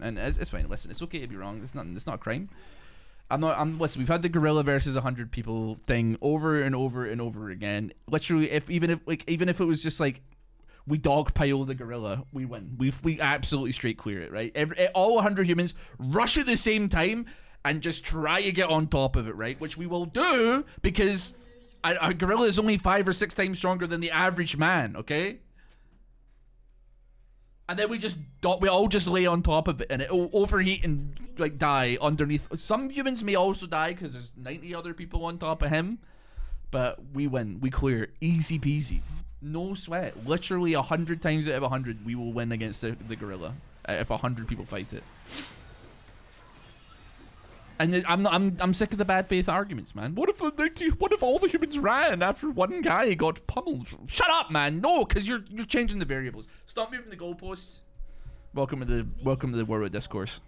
and it's fine. Listen, it's okay to be wrong. It's not a crime. Listen, we've had the gorilla versus 100 people thing over and over and over again. Literally, even if it was just like we dogpile the gorilla, we win. We absolutely straight clear it, right? All 100 humans rush at the same time and just try to get on top of it, right? Which we will do because a gorilla is only 5 or 6 times stronger than the average man, okay? And then we all just lay on top of it, and it'll overheat and like die underneath. Some humans may also die because there's 90 other people on top of him, but we win. We clear, easy peasy, no sweat. Literally 100 times out of 100, we will win against the gorilla if 100 people fight it. And I'm sick of the bad faith arguments, man. What if all the humans ran after one guy got pummeled? Shut up, man. No, because you're changing the variables. Stop moving the goalposts. Welcome to the world of discourse.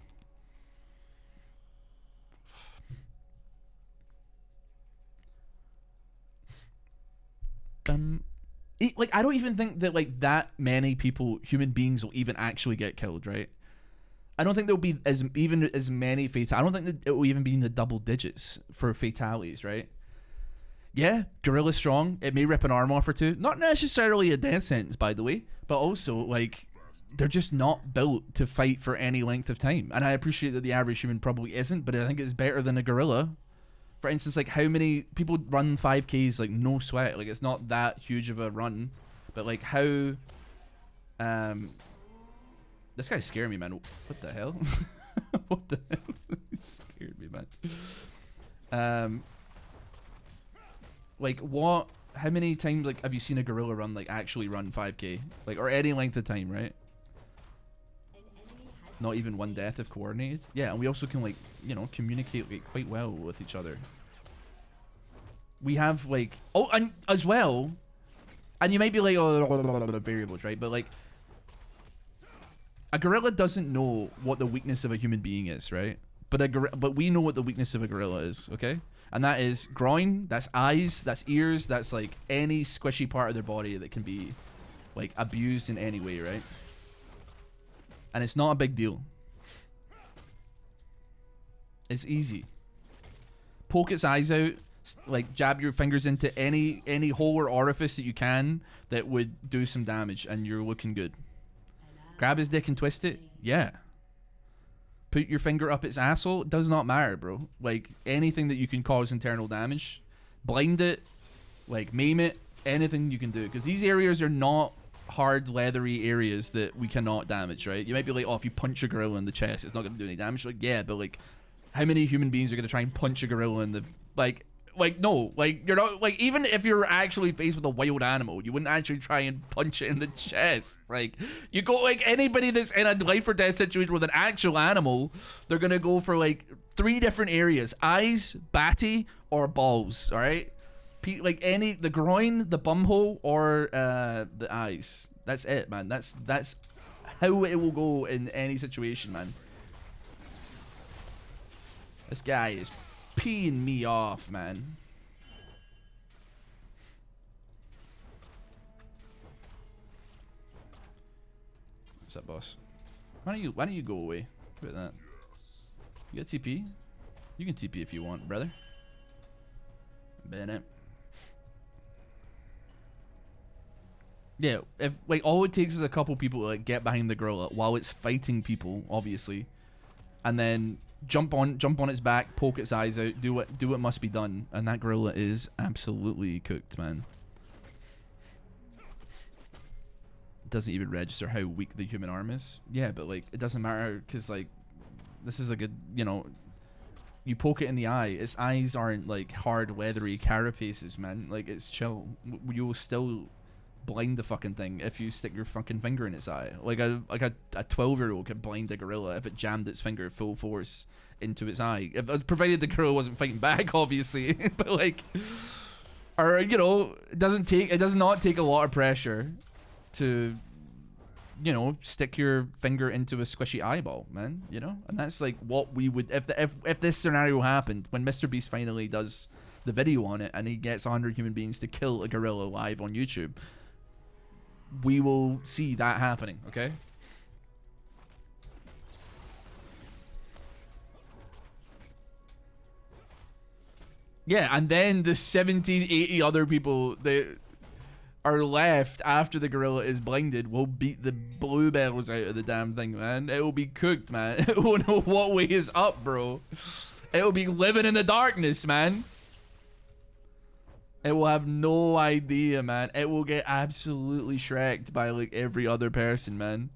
Like I don't even think that like that many people, human beings, will even actually get killed, right? I don't think there'll be as many fatalities. I don't think that it will even be in the double digits for fatalities, right? Yeah, gorilla strong. It may rip an arm off or two. Not necessarily a death sentence, by the way, but also like they're just not built to fight for any length of time. And I appreciate that the average human probably isn't, but I think it's better than a gorilla. For instance, like how many people run 5Ks like no sweat? Like it's not that huge of a run, but like how this guy's scaring me, man. What the hell? What the hell? He scared me, man. Like what? How many times like have you seen a gorilla run like actually run 5K, like or any length of time, right? Not even one death if coordinated. Yeah, and we also can like communicate like quite well with each other. We have like and as well, and you might be like the variables, right? But like. A gorilla doesn't know what the weakness of a human being is, right? But we know what the weakness of a gorilla is, okay? And that is groin, that's eyes, that's ears, that's like any squishy part of their body that can be like abused in any way, right? And it's not a big deal. It's easy. Poke its eyes out, like jab your fingers into any hole or orifice that you can that would do some damage, and you're looking good. Grab his dick and twist it? Yeah. Put your finger up its asshole? It does not matter, bro. Like, anything that you can cause internal damage. Blind it. Like, maim it. Anything you can do. Because these areas are not hard, leathery areas that we cannot damage, right? You might be like, oh, if you punch a gorilla in the chest, it's not going to do any damage. Like, yeah, but, like, how many human beings are going to try and punch a gorilla in the... Like, no, like, you're not, like, even if you're actually faced with a wild animal, you wouldn't actually try and punch it in the chest. Like, you go, like, anybody that's in a life or death situation with an actual animal, they're gonna go for, like, 3 different areas. Eyes, batty, or balls, alright? Like, the groin, the bumhole, or, the eyes. That's it, man. That's how it will go in any situation, man. This guy is peeing me off, man. What's up, boss? Why don't you go away? Look at that. You got TP? You can TP if you want, brother. Bennett. Yeah, if like all it takes is a couple people to like get behind the gorilla while it's fighting people, obviously, and then jump on its back, poke its eyes out, do what must be done, and that gorilla is absolutely cooked, man. It doesn't even register how weak the human arm is. Yeah, but like it doesn't matter because like this is like a you poke it in the eye, its eyes aren't like hard leathery carapaces, man. Like it's chill. You will still blind the fucking thing if you stick your fucking finger in its eye. Like a 12-year-old could blind a gorilla if it jammed its finger full force into its eye, provided the gorilla wasn't fighting back, obviously. But like, or it does not take a lot of pressure to stick your finger into a squishy eyeball, man. And that's like what we would if this scenario happened when Mr. Beast finally does the video on it and he gets 100 human beings to kill a gorilla live on YouTube. We will see that happening, okay? Yeah, and then the 17, 80 other people that are left after the gorilla is blinded will beat the bluebells out of the damn thing, man. It will be cooked, man. It won't know what way is up, bro. It will be living in the darkness, man. It will have no idea, man. It will get absolutely shreked by like every other person, man.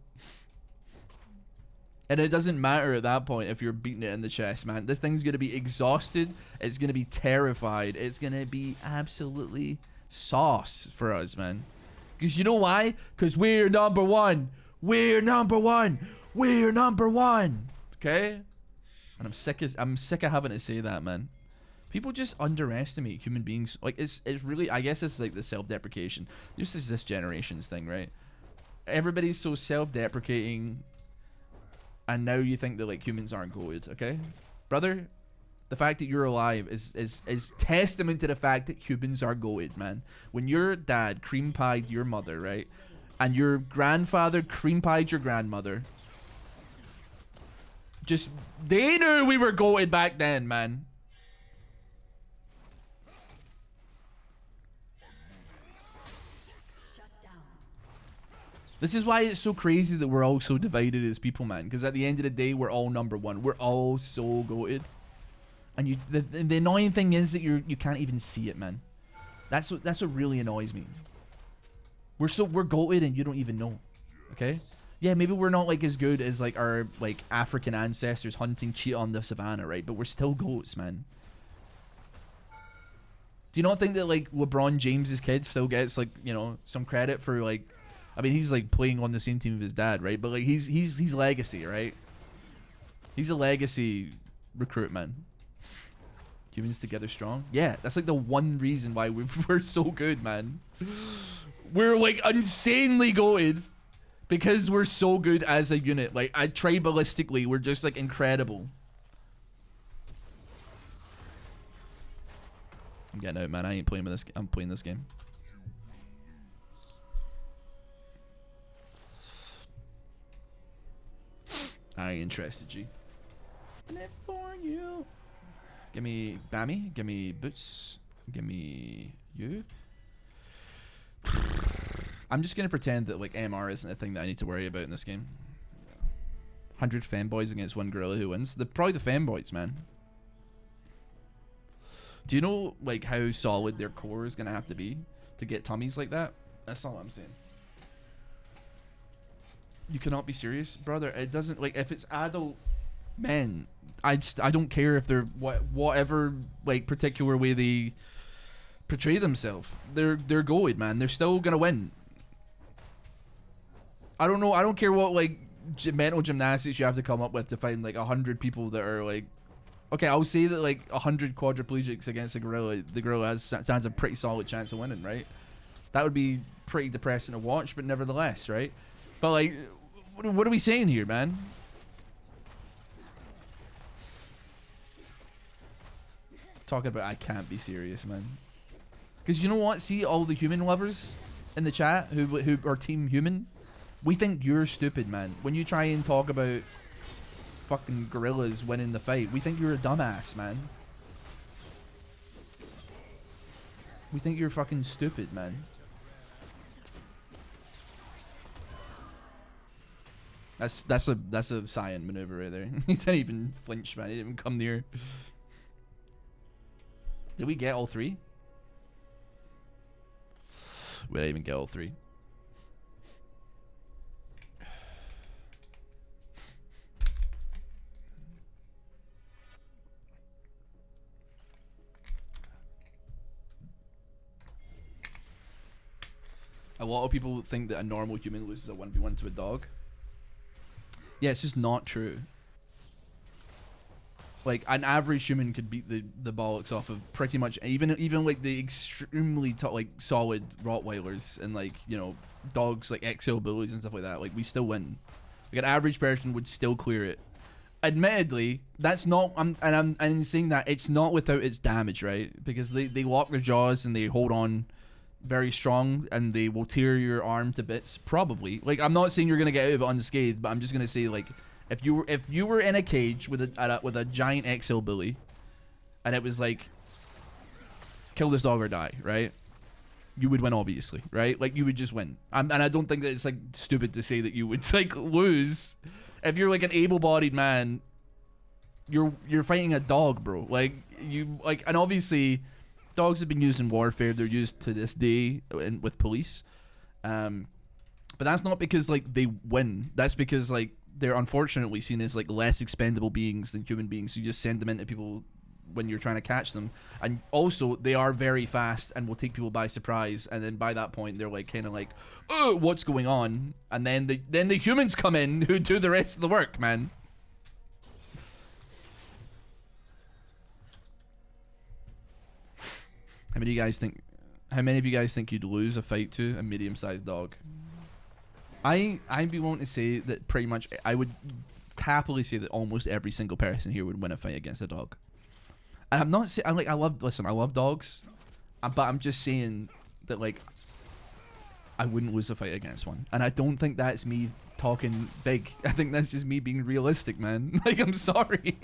And it doesn't matter at that point if you're beating it in the chest, man. This thing's gonna be exhausted. It's gonna be terrified. It's gonna be absolutely sauce for us, man. Because you know why? Because we're number one. We're number one. We're number one. Okay? And I'm sick of having to say that, man. People just underestimate human beings. Like it's really, I guess it's like the self-deprecation. This is this generation's thing, right? Everybody's so self-deprecating, and now you think that like humans aren't goated, okay? Brother, the fact that you're alive is testament to the fact that humans are goated, man. When your dad cream pied your mother, right? And your grandfather cream pied your grandmother. Just, they knew we were goated back then, man. This is why it's so crazy that we're all so divided as people, man. Because at the end of the day, we're all number one. We're all so goated. And the annoying thing is that you can't even see it, man. That's what really annoys me. We're goated and you don't even know. Okay? Yeah, maybe we're not like as good as like our like African ancestors hunting cheetah on the savannah, right? But we're still goats, man. Do you not think that like LeBron James's kid still gets like, you know, some credit for like, I mean, he's like playing on the same team as his dad, right? But like he's legacy, right? He's a legacy recruit, man. Humans together strong. Yeah, that's like the one reason why we're so good, man. We're like insanely goated because we're so good as a unit. Like tribalistically, we're just like incredible. I'm getting out, man. I ain't playing with this. I'm playing this game. I ain't interested, G. Live for you. Give me Bammy. Give me Boots. Give me you. I'm just gonna pretend that like MR isn't a thing that I need to worry about in this game. 100 fanboys against one gorilla who wins. Probably the fanboys, man. Do you know like how solid their core is gonna have to be to get tummies like that? That's all I'm saying. You cannot be serious, brother. It doesn't, like, if it's adult men, I don't care if they're whatever like particular way they portray themselves. They're goated, man. They're still gonna win. I don't know. I don't care what like mental gymnastics you have to come up with to find like 100 people that are like. Okay, I'll say that like 100 quadriplegics against a gorilla. The gorilla stands a pretty solid chance of winning, right? That would be pretty depressing to watch, but nevertheless, right? But like, what are we saying here, man? Talking about I can't be serious, man. Because you know what? See all the human lovers in the chat who are team human. We think you're stupid, man. When you try and talk about fucking gorillas winning the fight, we think you're a dumbass, man. We think you're fucking stupid, man. That's a Saiyan maneuver right there. He didn't even flinch, man. He didn't even come near. Did we get all three? We didn't even get all three. A lot of people think that a normal human loses a 1v1 to a dog. Yeah, it's just not true. Like an average human could beat the bollocks off of pretty much even like the extremely like solid Rottweilers and like, you know, dogs like XL bullies and stuff like that. Like we still win. Like an average person would still clear it. Admittedly, that's not. I'm saying that it's not without its damage, right? Because they lock their jaws and they hold on very strong and they will tear your arm to bits. Probably. Like I'm not saying you're gonna get out of it unscathed, but I'm just gonna say like. If you were in a cage with a giant XL bully, and it was like kill this dog or die, right? You would win, obviously, right? Like, you would just win. And I don't think that it's, like, stupid to say that you would, like, lose. If you're, like, an able-bodied man, you're fighting a dog, bro. Like, and obviously, dogs have been used in warfare. They're used to this day with police. But that's not because, like, they win. That's because, like, they're unfortunately seen as, like, less expendable beings than human beings. So you just send them into people when you're trying to catch them. And also, they are very fast and will take people by surprise. And then by that point, they're, like, kind of like, oh, what's going on? And then the humans come in who do the rest of the work, man. How many of you guys think you'd lose a fight to a medium-sized dog? I'd be willing to say that pretty much, I would happily say that almost every single person here would win a fight against a dog. And I'm not saying, I love dogs, but I'm just saying that, like, I wouldn't lose a fight against one. And I don't think that's me talking big. I think that's just me being realistic, man. Like, I'm sorry.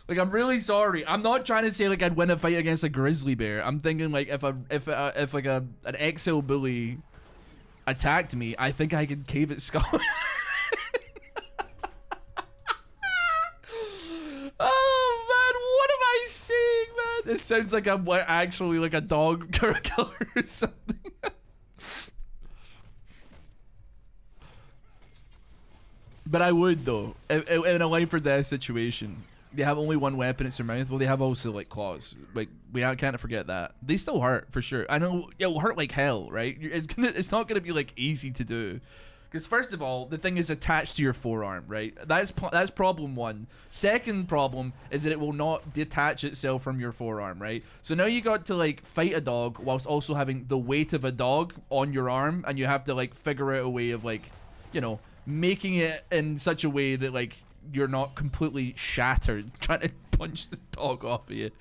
Like, I'm really sorry. I'm not trying to say, like, I'd win a fight against a grizzly bear. I'm thinking, like, if like an XL bully attacked me, I think I could cave its skull. Oh man, what am I saying, man? It sounds like I'm actually like a dog killer or something. But I would, though, in a life or death situation. They have only one weapon, it's their mouth. Well, they have also, like, claws. Like, we can't forget that. They still hurt, for sure. I know, it'll hurt like hell, right? It's not gonna be, like, easy to do. Because first of all, the thing is attached to your forearm, right? That's problem one. Second problem is that it will not detach itself from your forearm, right? So now you got to, like, fight a dog whilst also having the weight of a dog on your arm, and you have to, like, figure out a way of, like, you know, making it in such a way that, like, you're not completely shattered trying to punch this dog off of you.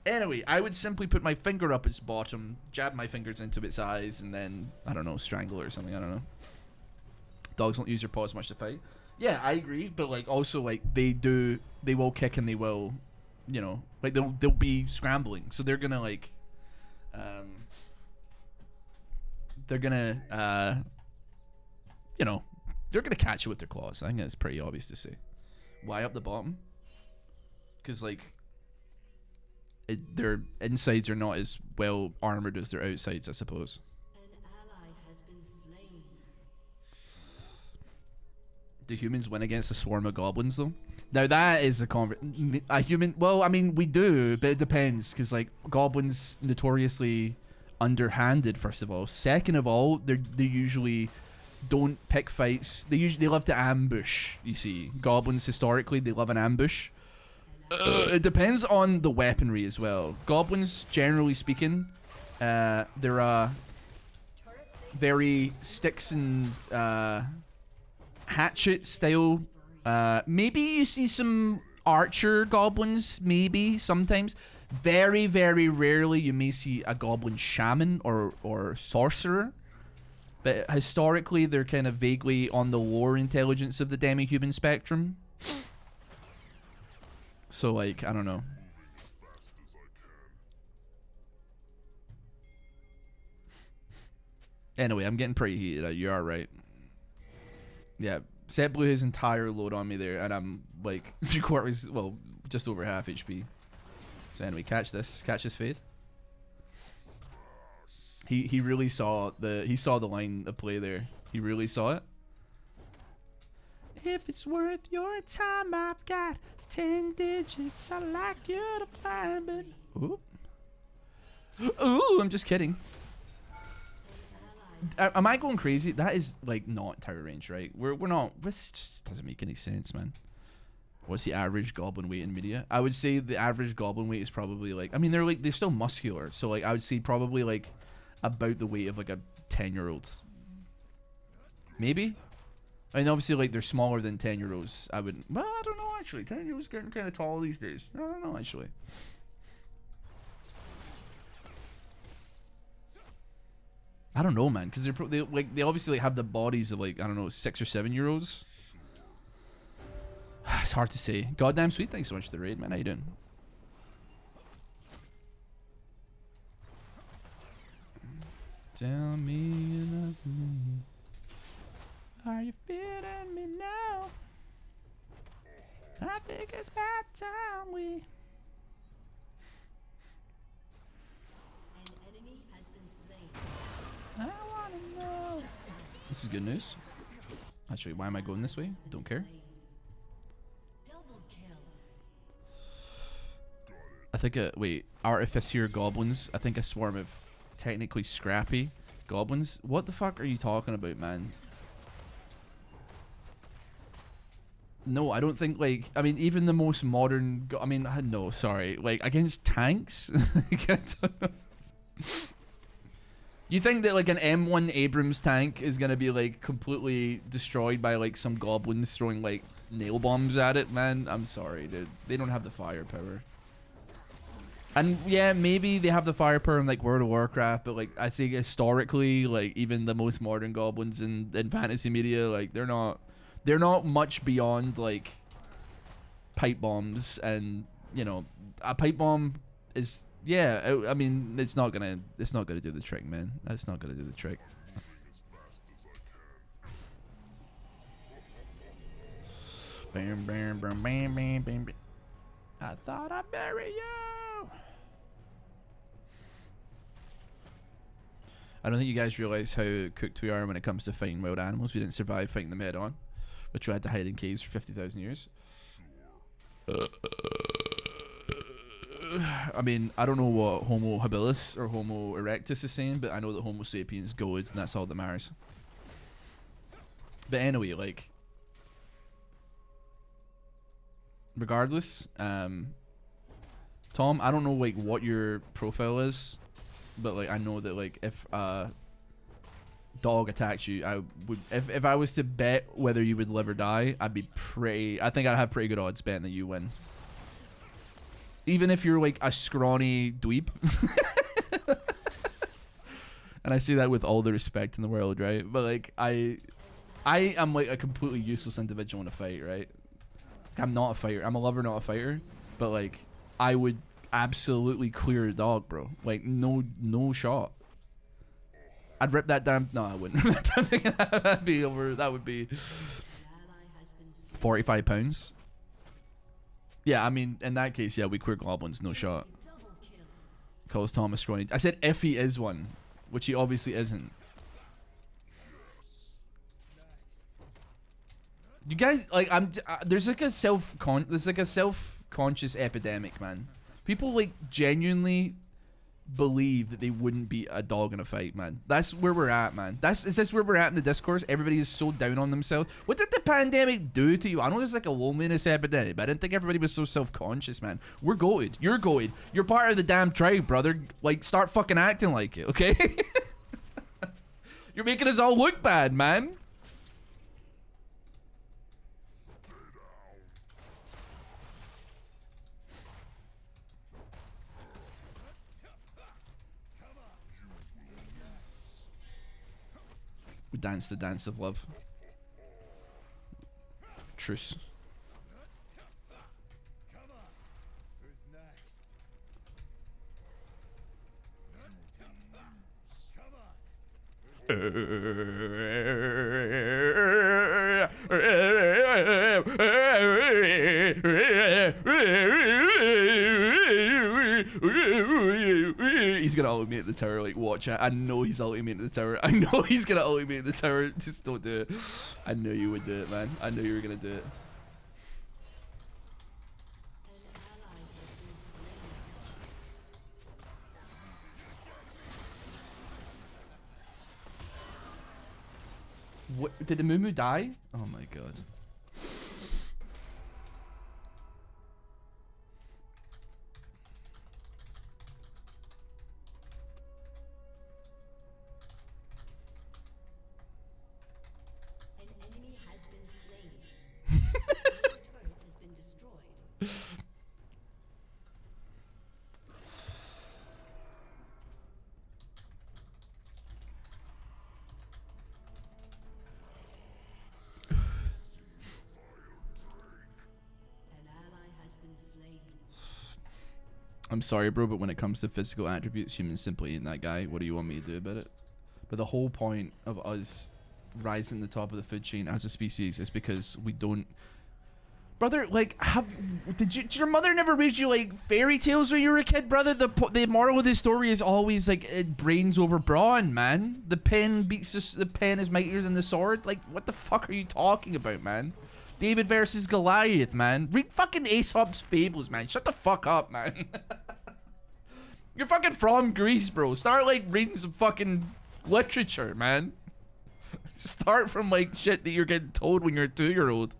Anyway, I would simply put my finger up its bottom, jab my fingers into its eyes, and then, I don't know, strangle it or something, I don't know. Dogs don't use their paws much to fight. Yeah, I agree, but, like, also, like, they will kick and they will, you know, like, they'll be scrambling, so they're gonna, like, they're gonna, you know, they're gonna catch you with their claws. I think that's pretty obvious to say. Why up the bottom? Because, like, their insides are not as well armored as their outsides, I suppose. An ally has been slain. Do humans win against a swarm of goblins, though? Now, that is a human... Well, I mean, we do, but it depends, because, like, goblins notoriously underhanded, first of all. Second of all, they usually don't pick fights. They love to ambush, you see. Goblins, historically, they love an ambush. It depends on the weaponry as well. Goblins, generally speaking, they're very sticks and hatchet style. Maybe you see some archer goblins, maybe, sometimes. Very, very rarely you may see a goblin shaman or sorcerer. But historically, they're kind of vaguely on the lower intelligence of the demi-human spectrum. So, like, I don't know. Anyway, I'm getting pretty heated. You are right. Yeah, Set blew his entire load on me there, and I'm, like, 3/4, well, just over half HP. So anyway, catch this fade. He really saw the line of play there. He really saw it. If it's worth your time, I've got 10 digits I'd like you to find, but ooh, I'm just kidding. Am I going crazy? That is, like, not tower range, right? We're not. This just doesn't make any sense, man. What's the average goblin weight in media? I would say the average goblin weight is probably, like, I mean, they're still muscular, so, like, I would say probably, like, about the weight of, like, a 10-year-old. Maybe? I mean, obviously, like, they're smaller than 10-year-olds. I wouldn't. Well, I don't know, actually. 10-year-olds getting kind of tall these days. I don't know, actually. I don't know, man, because they obviously, like, have the bodies of, like, I don't know, 6 or 7-year-olds. It's hard to say. Goddamn sweet, thanks so much for the raid, man. How you doing? Tell me you love me. Are you feeling me now? I think it's about time we. An enemy has been slain. I wanna know. This is good news. Actually, why am I going this way? Don't care. Double kill. I think wait, artificer goblins. I think a swarm of technically scrappy goblins. What the fuck are you talking about, man? No, I don't think, like, I mean, even the most modern I mean, no, sorry, like, against tanks. Like, I don't know. You think that like an M1 Abrams tank is gonna be like completely destroyed by like some goblins throwing like nail bombs at it, man? I'm sorry, dude. They don't have the firepower. And yeah, maybe they have the firepower in like World of Warcraft, but like I think historically, like even the most modern goblins in fantasy media, like they're not much beyond like pipe bombs, and you know, a pipe bomb is, yeah, I mean, it's not gonna do the trick, man. It's not gonna do the trick. Bam, bam, bam, bam, bam, bam, bam. I thought I'd bury you. I don't think you guys realize how cooked we are when it comes to fighting wild animals. We didn't survive fighting them head on, but we had to hide in caves for 50,000 years. I mean, I don't know what Homo habilis or Homo erectus is saying, but I know that Homo sapiens good, and that's all that matters. But anyway, like, regardless, Tom, I don't know like what your profile is, but like I know that like if a dog attacks you, I would, if I was to bet whether you would live or die, I think I'd have pretty good odds betting that you win. Even if you're like a scrawny dweeb. And I say that with all the respect in the world, right? But like I am like a completely useless individual in a fight, right? I'm not a fighter. I'm a lover, not a fighter. But like I would absolutely clear a dog, bro. Like no shot. I'd rip that damn. No, I wouldn't. That'd be over. That would be 45 pounds. Yeah, I mean, in that case, yeah, we clear goblins, no shot. Calls Thomas scrawny. I said if he is one, which he obviously isn't. You guys, like, there's like a self-conscious epidemic, man. People like genuinely believe that they wouldn't beat a dog in a fight, man. That's where we're at, man. Is this where we're at in the discourse? Everybody is so down on themselves. What did the pandemic do to you? I know there's like a loneliness epidemic, but I didn't think everybody was so self-conscious, man. We're goated. You're goated. You're part of the damn tribe, brother. Like, start fucking acting like it, okay? You're making us all look bad, man. We dance the dance of love. Truce. He's gonna ult me at the tower, like, watch it. I know he's ulting me at the tower. I know he's gonna ult me at the tower. Just don't do it. I knew you would do it, man. I knew you were gonna do it. What, did the Mumu die? Oh my god. An enemy has been slain. Your turret has been destroyed. I'm sorry, bro, but when it comes to physical attributes, humans simply ain't that guy. What do you want me to do about it? But the whole point of us rising to the top of the food chain as a species is because we don't. Brother, like, did your mother never read you like fairy tales when you were a kid, brother? The moral of the story is always like brains over brawn, man. The pen is mightier than the sword. Like, what the fuck are you talking about, man? David versus Goliath, man. Read fucking Aesop's Fables, man. Shut the fuck up, man. You're fucking from Greece, bro. Start like reading some fucking literature, man. Start from like shit that you're getting told when you're a 2-year-old.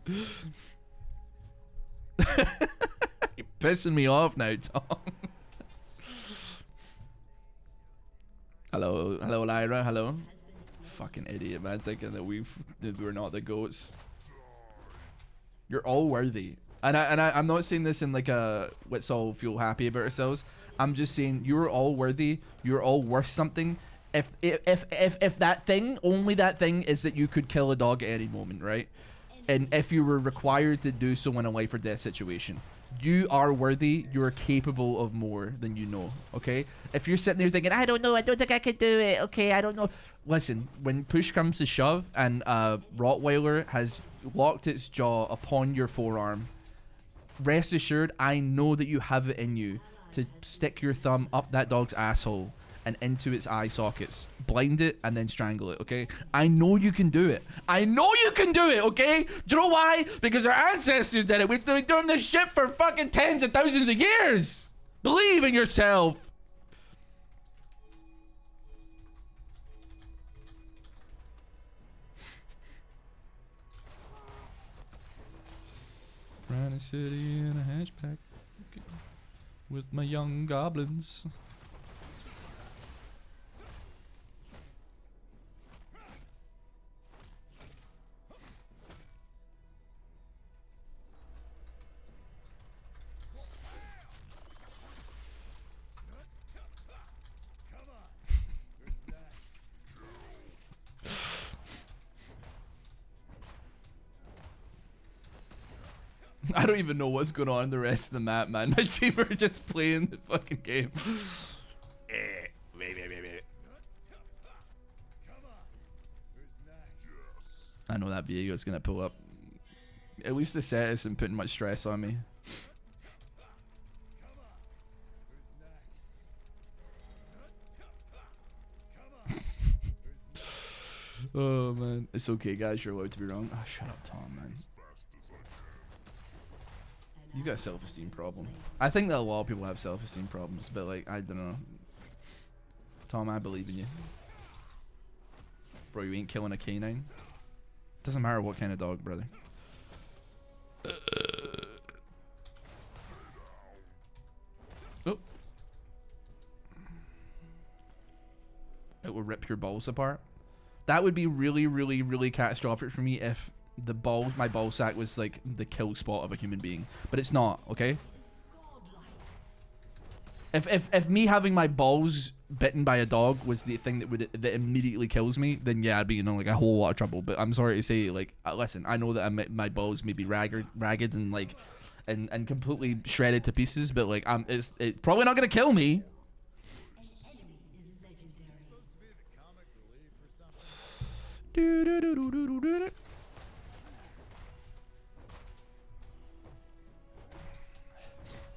You're pissing me off now, Tom. Hello, Lyra. Hello. Fucking idiot, man, thinking that we're not the goats. You're all worthy, and I'm not saying this in like a let's all feel happy about ourselves. I'm just saying you're all worthy. You're all worth something. If that thing, only that thing, is that you could kill a dog at any moment, right? And if you were required to do so in a life or death situation, you are worthy. You're capable of more than you know. Okay. If you're sitting there thinking, I don't know, I don't think I could do it. Okay, I don't know. Listen, when push comes to shove and Rottweiler has locked its jaw upon your forearm, rest assured, I know that you have it in you to stick your thumb up that dog's asshole and into its eye sockets, blind it, and then strangle it, okay? I know you can do it. I know you can do it, okay? Do you know why? Because our ancestors did it. We've been doing this shit for fucking tens of thousands of years. Believe in yourself. Ran a city in a hatchback with my young goblins. I don't even know what's going on in the rest of the map, man. My team are just playing the fucking game. I know that Viego is gonna pull up. At least the set isn't putting much stress on me. Oh man, it's okay, guys. You're allowed to be wrong. Oh, shut up, Tom, man. You got a self-esteem problem. I think that a lot of people have self-esteem problems, but like, I don't know. Tom, I believe in you. Bro, you ain't killing a canine. Doesn't matter what kind of dog, brother. Oh. It will rip your balls apart. That would be really, really, really catastrophic for me if my ball sack was like the kill spot of a human being, but it's not. Okay. If me having my balls bitten by a dog was the thing that immediately kills me, then yeah, I'd be in like a whole lot of trouble. But I'm sorry to say, like, listen, I know that my balls may be ragged and like and completely shredded to pieces, but like it's probably not gonna kill me.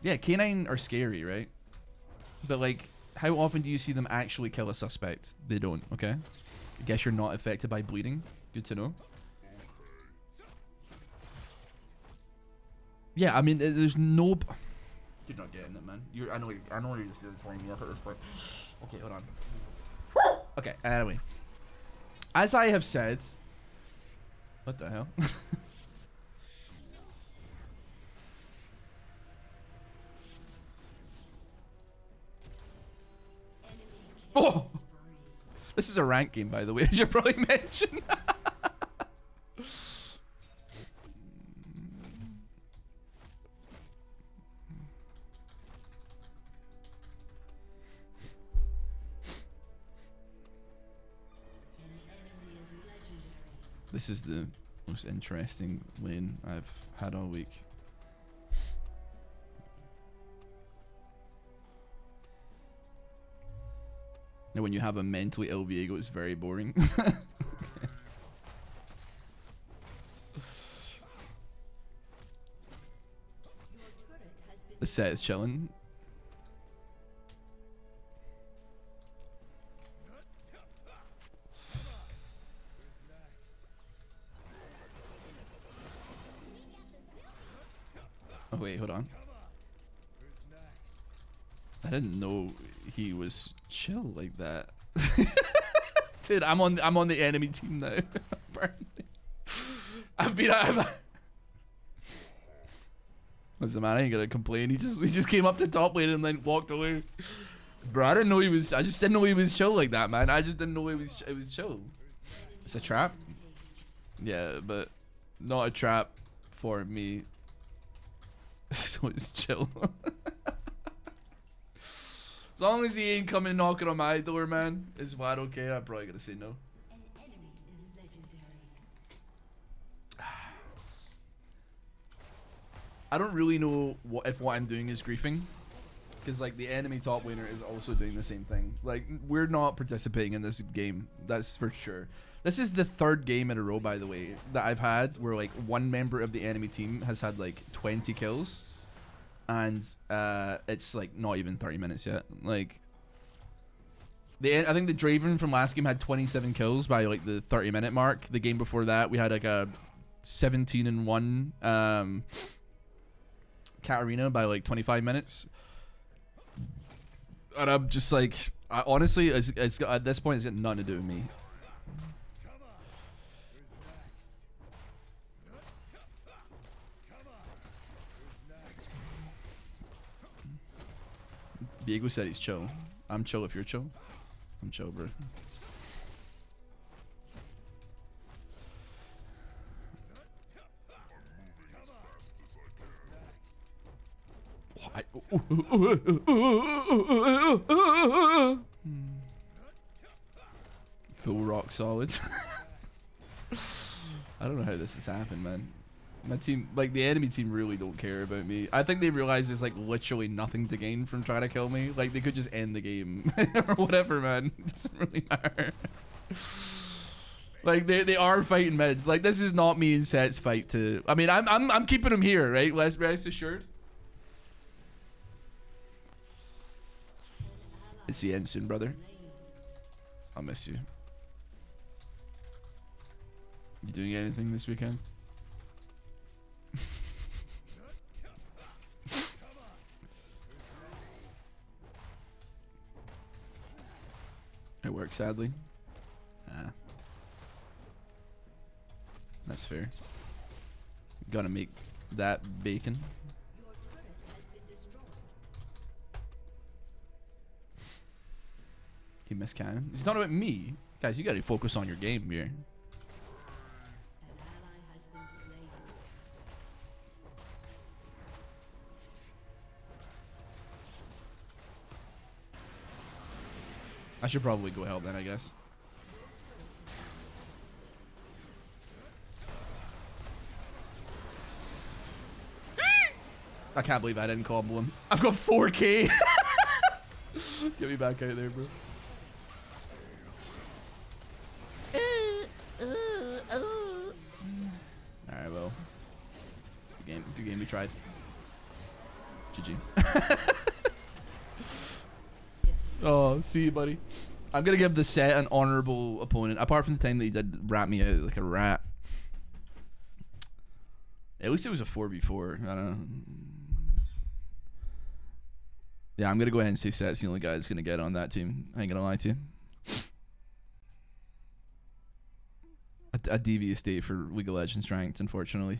Yeah, canine are scary, right? But like, how often do you see them actually kill a suspect? They don't, okay? I guess you're not affected by bleeding. Good to know. Yeah, I mean, there's no... You're not getting it, man. I know you're just playing me up at this point. Okay, hold on. Okay, anyway. As I have said... What the hell? Oh! This is a rank game, by the way, I should probably mention. This is the most interesting lane I've had all week. And when you have a mentally ill Viego, it's very boring. The set is chilling. Oh wait, hold on. I didn't know he was chill like that. Dude, I'm on the enemy team now. Listen, man, I ain't gonna complain. He just came up to top lane and then walked away. Bro, I just didn't know he was chill like that, man. I just didn't know it was chill. It's a trap. Yeah, but not a trap for me. So it's chill. As long as he ain't coming knocking on my door, man, it's wide okay. I'm probably gonna say no. An enemy is legendary. I don't really know if what I'm doing is griefing, because like the enemy top laner is also doing the same thing. Like we're not participating in this game, that's for sure. This is the third game in a row, by the way, that I've had where like one member of the enemy team has had like 20 kills, and it's like not even 30 minutes yet. Like I think the Draven from last game had 27 kills by like the 30-minute mark. The game before that we had like a 17-1 Katarina by like 25 minutes. And I'm just like, honestly, it's at this point it's got nothing to do with me. Diego said he's chill. I'm chill if you're chill. I'm chill, bro. Full rock solid. I don't know how this has happened, man. My team, like the enemy team, really don't care about me. I think they realize there's like literally nothing to gain from trying to kill me. Like they could just end the game or whatever, man. It doesn't really matter. Like they are fighting mid. Like this is not me and Set's fight to. I mean, I'm keeping him here, right? Rest assured. It's the end soon, brother. I'll miss you. You doing anything this weekend? It works, sadly. That's fair. Gotta make that bacon. Your turret has been destroyed. He missed cannon. He's talking about me. Guys, you gotta focus on your game here. An ally has been slain. I should probably go help then, I guess. I can't believe I didn't combo him. I've got 4K. Get me back out there, bro. Alright, well. Good game we tried. GG. Oh, see you, buddy. I'm gonna give the Set an honorable opponent, apart from the time that he did rat me out like a rat. At least it was a 4v4. I don't know. Yeah, I'm gonna go ahead and say Set's the only guy that's gonna get on that team. I ain't gonna lie to you. A devious state for League of Legends ranked, unfortunately.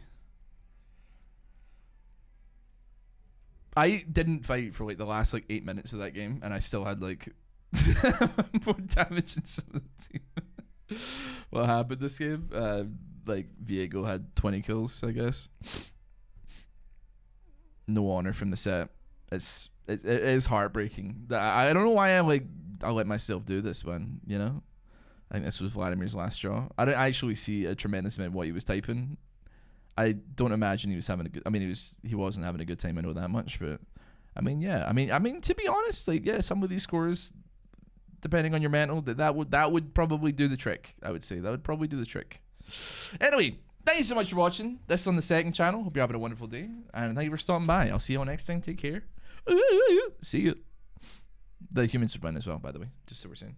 I didn't fight for like the last like 8 minutes of that game, and I still had like more damage than some of the team. What happened this game? Like Viego had 20 kills, I guess. No honor from the Set. It is heartbreaking. I don't know why I let myself do this one. You know, I think this was Vladimir's last straw. I don't actually see a tremendous amount of what he was typing. I don't imagine he was having a good. I mean, he wasn't having a good time. I know that much, but I mean, yeah. I mean, to be honest, like, yeah, some of these scores depending on your mental, that would probably do the trick. I would say that would probably do the trick. Anyway, thank you so much for watching this on the second channel. Hope you're having a wonderful day, and thank you for stopping by. I'll see you all next time. Take care. See you. The humans should win as well, by the way, just so we're saying.